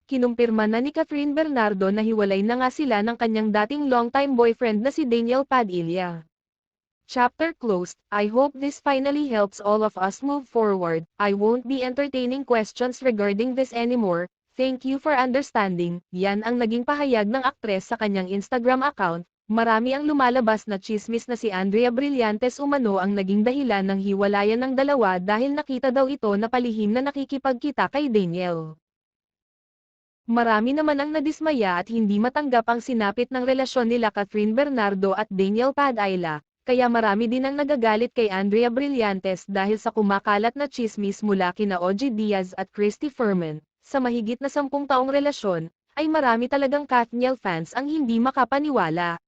kinumpirma na ni Catherine Bernardo na hiwalay na nga sila ng kanyang dating longtime boyfriend na si Daniel Padilla. Chapter closed. I hope this finally helps all of us move forward. I won't be entertaining questions regarding this anymore. Thank you for understanding. Yan ang naging pahayag ng aktres sa kanyang Instagram account. Marami ang lumalabas na tsismis na si Andrea Brillantes umano ang naging dahilan ng hiwalayan ng dalawa dahil nakita daw ito na palihim na nakikipagkita kay Daniel. Marami naman ang nadismaya at hindi matanggap ang sinapit ng relasyon nila Catherine Bernardo at Daniel Padilla, kaya marami din ang nagagalit kay Andrea Brillantes dahil sa kumakalat na tsismis mula kina OG Diaz at Christy Fermin. Sa mahigit na 10 taong relasyon, ay marami talagang Kathniel fans ang hindi makapaniwala.